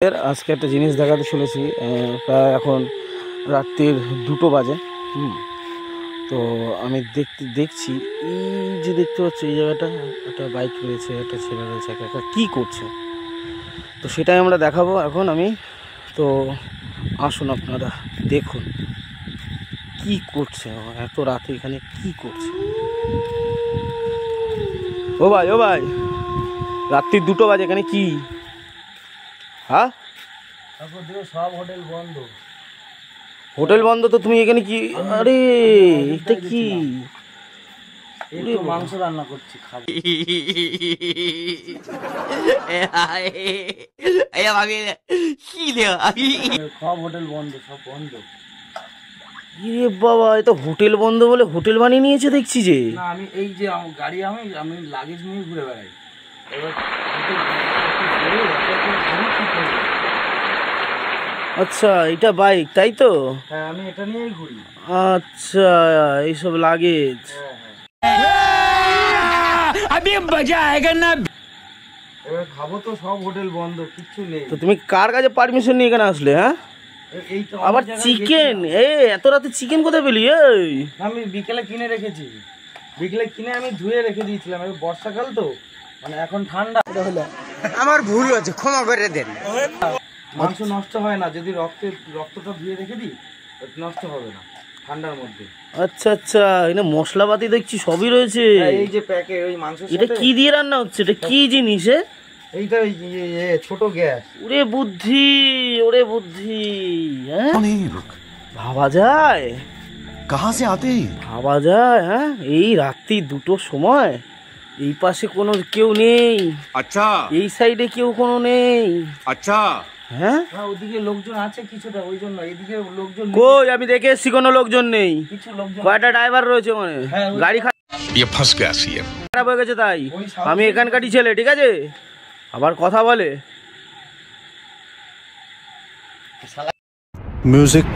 আজকে একটা জিনিস দেখাতে চলেছি। প্রায় এখন রাত্রির 2টো বাজে। তো আমি দেখছি এই যে দেখতে পাচ্ছি এই জায়গাটা একটা বাইক রয়েছে, একটা ছেলে রয়েছে, একা কী করছে, তো সেটাই আমরা দেখাবো এখন আমি। তো আসুন আপনারা দেখুন কি করছে, এত রাতে এখানে কি করছে। ও ভাই রাত্রির 2টো বাজে, এখানে কি? হ্যাঁ, সব হোটেল বন্ধ। হোটেল বন্ধ তো তুমি এখানে কি? আরে এটা কি? মাংস রান্না করছি, খাবো। সব হোটেল বন্ধ, সব বন্ধ। ইরে বাবা, এ তো হোটেল বন্ধ বলে হোটেল বানিয়ে নিয়েছে দেখছি যে। না, আমি এই যে গাড়ি আমি লাগেজ নিয়ে ঘুরে বেড়াই। এবার আচ্ছা, এটা বাইক তাই তো? হ্যাঁ, আমি এটা নিয়েই ঘুরি। আচ্ছা, এইসব লাগেজ। আমি মজা আয়েগা না। এবার খাবো তো, সব হোটেল বন্ধ, কিচ্ছু নেই। তো তুমি কার কাছে পারমিশন নিয়ে এখানে আসলে? হ্যাঁ, এই তো আবার চিকেন। এত রাতে চিকেন কোথায় পেলি? আমি বিকেলে কিনে রেখেছি, বিকেলে কিনে আমি ধুয়ে রেখে দিয়েছিলাম। এবার বর্ষাকাল তো, মানে এখন ঠান্ডা হলো। আমার ভুল হয়েছে, ক্ষমা করে দেন। মাংস নষ্ট হয় না যদি রক্তটা ধুয়ে রেখে দিই, নষ্ট হবে না ঠান্ডার মধ্যে। আচ্ছা আচ্ছা, এখানে মশলাপাতি দেখছি সবই রয়েছে। এই যে প্যাকেট, ওই মাংস এটা কি দিয়ে রান্না হচ্ছে? এটা কি জিনিস? এইটা ছোট গ্যাস। ওরে বুদ্ধি, ওরে বুদ্ধি। হ্যাঁ, ভাবা যায়, कहाँ से आते हैं? ভাবা যায়। হ্যাঁ, এই রাত্রি 2টোর সময় এই পাশে কোনো কেউ নেই, अच्छा এই সাইডে কেউ কোনো নেই। अच्छा হ্যাঁ, ওদিকে লোকজন আছে কিছুটা, ওই জন্য এদিকে লোকজন কই? আমি দেখে এসছি কোনো লোকজন নেই। কিছু লোকজন, কয়টা ড্রাইভার রয়েছে মানে? হ্যাঁ, গাড়ি ये फंस गया सीएम। খারাপ হয়ে গেছে তাই। আমি এখানকারই ছেলে, ঠিক আছে? আবার কথা বলে। म्यूजिक